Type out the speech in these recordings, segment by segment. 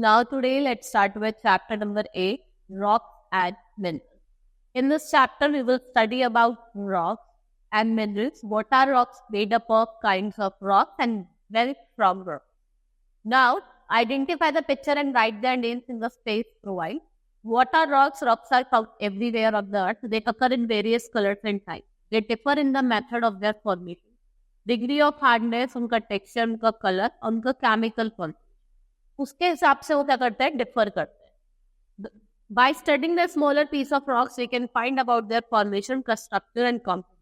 Now today let's start with chapter number 8, rocks and minerals. In this chapter we will study about rocks and minerals. What are rocks made up of, kinds of rocks, and where from rocks. Now identify the picture and write their names in the space provided. What are rocks? Rocks are found everywhere on the earth. They occur in various colors and types. They differ in the method of their formation, degree of hardness, उनका texture, उनका color, उनका chemical formation. उसके हिसाब से वो क्या करते हैं, differ करते हैं. By studying the smaller piece of rocks, we can find about their formation, structure, and composition.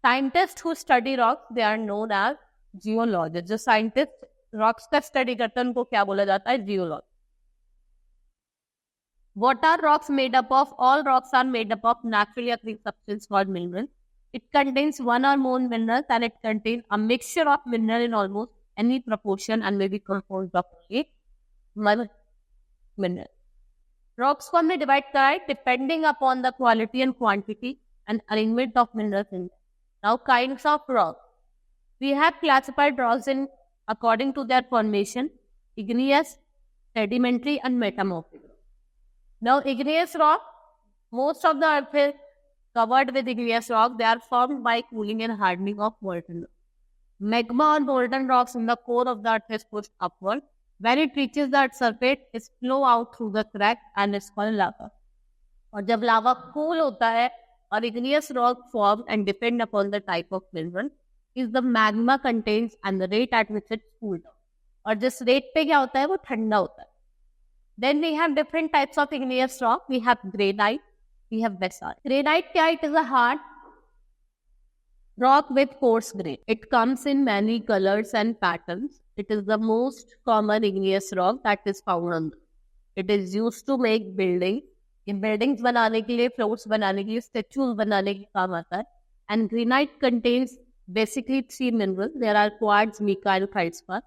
Scientists who study rocks, they are known as geologists. जो scientists rocks का study करते हैं, उनको क्या बोला जाता है, geologist. What are rocks made up of? All rocks are made up of naturally occurring substance called minerals. It contains one or more minerals, and it contains a mixture of mineral in almost any proportion and may be composed of only mineral. Rocks को हमने divide करा है depending upon the quality and quantity and arrangement of minerals in them. Now, kinds of rocks. We have classified rocks in according to their formation: igneous, sedimentary, and metamorphic. Now, igneous rock, most of the earth is covered with igneous rock. They are formed by cooling and hardening of molten rock. Magma or molten rocks in the core of the earth is pushed upward. When it reaches the earth's surface, it flows out through the crack and is called lava. और जब lava cool होता है और igneous rock formed and depend upon the type of mineral, is the magma contains and the rate at which it cools down. और जिस rate पे क्या होता है वो ठंडा होता है. Then we have different types of igneous rock. We have granite, we have basalt. Granite, it is a hard rock with coarse grain. It comes in many colors and patterns. It is the most common igneous rock that is found on Earth. It is used to make buildings. In buildings बनाने के लिए, floors बनाने के लिए, statues बनाने के काम आता है. And granite contains basically three minerals. There are quartz, mica, and feldspar.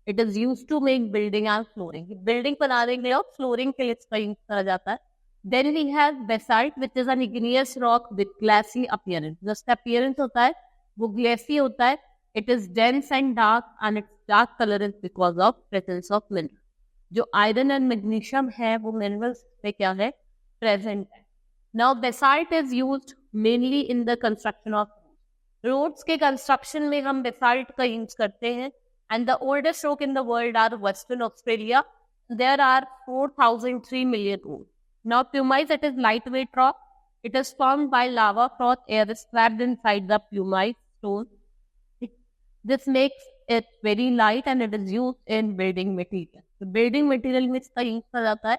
It is used to make building and flooring. Building बनाने के लिए और flooring के लिए इसका use करा जाता है. Then we have basalt, which is an igneous rock with glassy appearance. Just appearance होता है, वो glassy होता है. It is dense and dark, and its dark color is because of presence of mineral. जो iron and magnesium है, वो minerals पे क्या है, present है. Now basalt is used mainly in the construction of roads. Roads के construction में हम basalt का use करते हैं. And the oldest rock in the world are Western Australia. There are 4,003 million old. Now, pumice, it is lightweight rock. It is formed by lava froth. Air is trapped inside the pumice stone. This makes it very light, and it is used in building material. The building material में इसका use किया जाता है,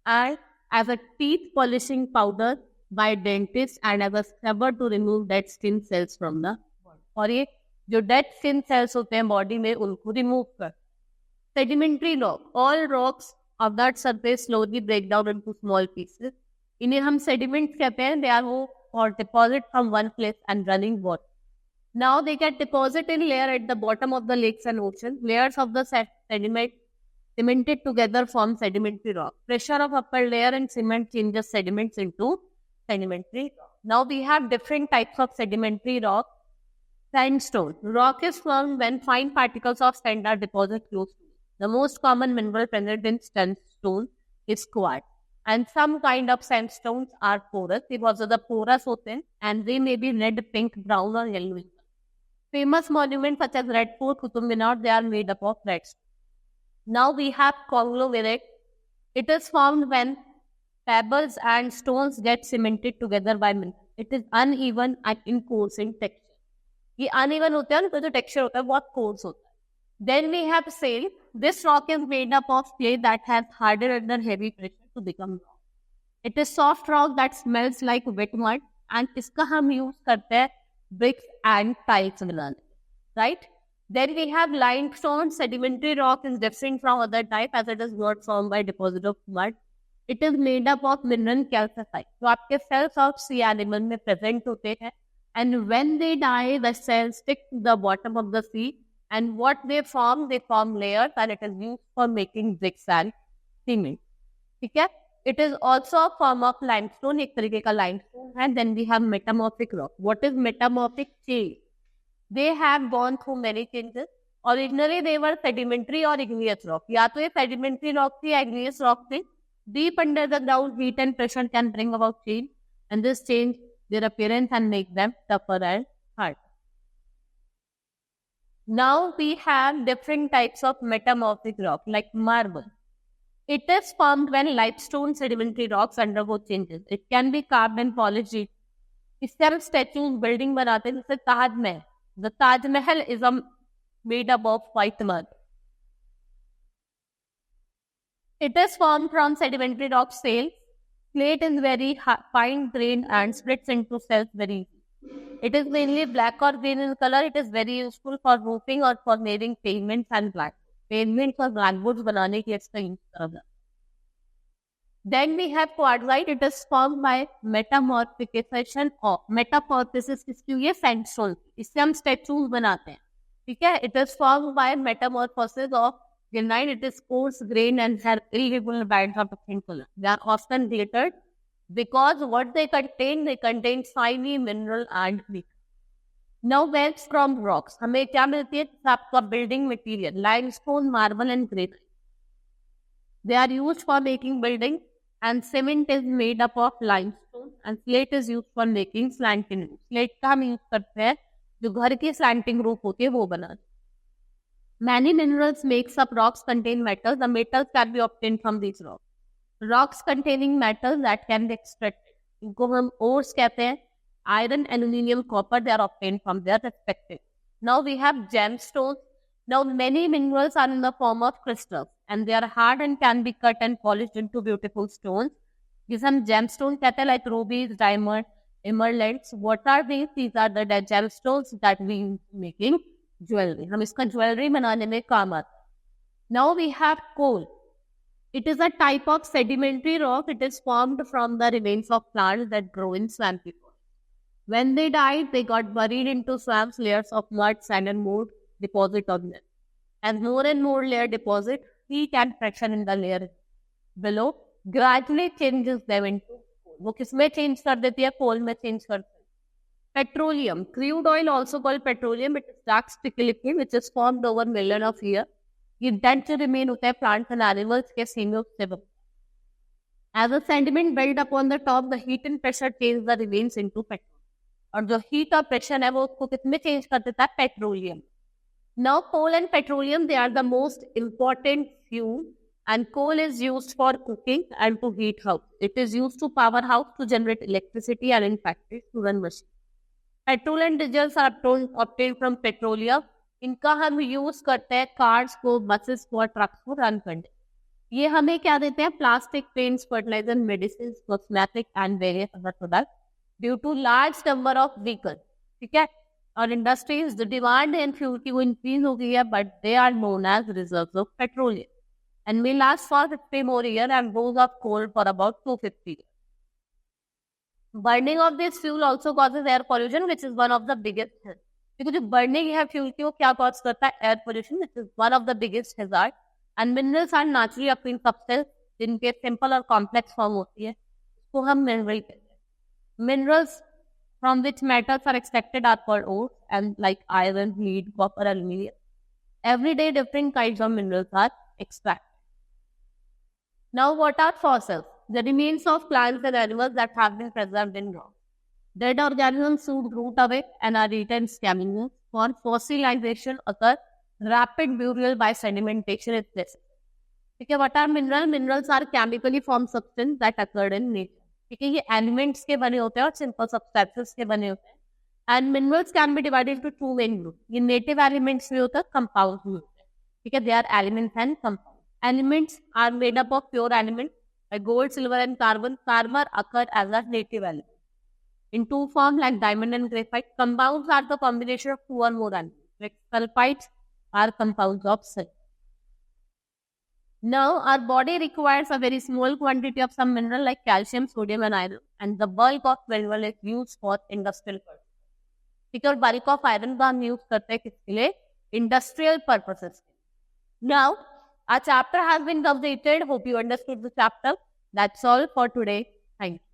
and as a teeth polishing powder by dentists and as a scrubber to remove dead skin cells from the body. और ये जो dead skin cells होते हैं बॉडी में उनको रिमूव कर. Sedimentary rock, all rocks of that surface slowly break down into small pieces. इन्हें हम सेडिमेंट्स कहते हैं. दे आर वो और deposit from one place and running water. Now they get deposit in layer at the bottom of the lakes and ocean. Layers of the sediment cemented together form sedimentary rock. Pressure of upper layer and cement changes sediments into sedimentary rock. Now we have different types of sedimentary rock. Sandstone. Rock is formed when fine particles of sand are deposited close to it. The most common mineral present in sandstone is quartz. And some kind of sandstones are porous because of the porous होते हैं, and they may be red, pink, brown or yellow. Famous monuments such as Red Fort, Qutub Minar, they are made up of red stone. Now we have conglomerate. It is formed when pebbles and stones get cemented together by minerals. It is uneven and in coarse in texture. ये uneven होता है, उनका जो texture होता है बहुत coarse होता है. Then we have shale. This rock is made up of clay that has hardened under heavy pressure to become rock. It is soft rock that smells like wet mud, and इसका हम use करते हैं bricks and tiles बनाने. Right? Then we have limestone. Sedimentary rock is different from other type as it is not formed by deposit of mud. It is made up of mineral calcite. तो आपके cells of sea animal में present होते हैं. And when they die, the cells stick to the bottom of the sea. And what they form layers, and it is used for making bricks and cement. ठीक है? It is also a form of limestone, एक तरीके का limestone है. Then we have metamorphic rock. What is metamorphic? Change. They have gone through many changes. Originally they were sedimentary or igneous rock. या तो ये sedimentary rock थी या igneous rock थी. Deep under the ground, heat and pressure can bring about change, and this change their appearance and make them tougher and hard. Now we have different types of metamorphic rock like marble. It is formed when limestone sedimentary rocks undergo changes. It can be carved and polished. इससे हम statues, building बनाते हैं जैसे Taj Mahal. The Taj Mahal is made up of white mud. It is formed from sedimentary rock shales. Slate is very fine grained and splits into cells very easily. It is mainly black or green in color. It is very useful for roofing or for making pavements and blackboards. Pavements और blackboards बनाने के लिए इसका use करा जाता है. Then we have quartzite. It is formed by metamorphication or metamorphosis इसकी हुई है sandstone. इससे हम statues बनाते हैं. ठीक है? It is formed by metamorphosis of granite. It is coarse grained and has irregular bands of different color. They are often glittered because what they contain shiny mineral and liquid. Now wells from rocks. हमें क्या मिलती है? आपका building material, limestone, marble and granite. They are used for making building, and cement is made up of limestone, and slate is used for making slanting roof. Slate का हम use करते हैं जो घर की slanting roof होती है वो बनाते. Many minerals makes up rocks contain metals. The metals can be obtained from these rocks. Rocks containing metals that can be extracted. इनको हम ores कहते हैं. Iron, aluminium, copper, they are obtained from their respective. Now we have gemstones. Now many minerals are in the form of crystals and they are hard and can be cut and polished into beautiful stones. These हम gemstones कहते हैं like rubies, diamond, emeralds. What are these? These are the gemstones that we use making jewelry. हम इसका jewelry बनाने में काम आता है. Now we have coal. It is a type of sedimentary rock. It is formed from the remains of plants that grow in swampy forest. When they died, they got buried into swamps, layers of mud, sand and mold deposit on them. As more and more layer deposit, heat and pressure in the layer below gradually changes them into coal. वो किसमें change कर देती है? Coal में change करती है. Petroleum. Crude oil, also called petroleum, it is dark sticky liquid which is formed over million of years. ये dead जो रिमेन होता है plants and animals के सीमे से बनता है. As the sediment build up on the top, the heat and pressure change the remains into petrol. और जो heat और pressure है वो उसको किसमें change कर देता है? Petroleum. Now coal and petroleum, they are the most important fuel, and coal is used for cooking and to heat house. It is used to power house to generate electricity and in factories to run machines. Petrol and diesels are obtained from petroleum. इनका हम use करते हैं cars को, buses को, trucks को run करने. ये हमें क्या देते हैं? Plastic, paints, fertiliser, medicine, cosmetic and various other product due to large number of vehicle. ठीक है? और इंडस्ट्रीज डिमांड एंड फ्यूल की वो इंक्रीज हो गई है, but they are known as reserves of petroleum and may last for 50 more years and those of coal for about 250 years. Burning of this fuel also causes air pollution, which is one of the biggest. क्योंकि जो burning है fuel की वो क्या cause करता है? Air pollution, which is one of the biggest hazard. And minerals are naturally occurring substance जिनके simple और कॉम्प्लेक्स फॉर्म होती है, उसको हम मिनरल कहते हैं. Minerals from which metals are extracted are called ores, and like iron, lead, copper, aluminium. Every day different kinds of minerals are extracted. Now what are fossils? The remains of plants and animals that have been preserved in rock. Dead organisms should root away and are eaten scavengers. For fossilization occur, rapid burial by sedimentation is necessary. Okay, what are minerals? Minerals are chemically formed substances that occur in nature. ठीक है, ये elements के बने होते हैं और simple substances के बने होते हैं. And minerals can be divided into two main group. ये नेटिव एलिमेंट्स भी होता है, कंपाउंड्स भी होते हैं. ठीक है, they are elements and compound. Elements are made up of pure element like gold, silver and carbon. Carbon occur as a native element in two forms like diamond and graphite. Compounds are the combination of two or more elements. Like sulfides are compounds of silver. Now, our body requires a very small quantity of some mineral like calcium, sodium and iron, and the bulk of mineral is used for industrial purposes. ठीक है, और bulk of iron का हम use करते हैं किसके लिए? Industrial purposes. Now, our chapter has been completed. Hope you understood the chapter. That's all for today. Thank you.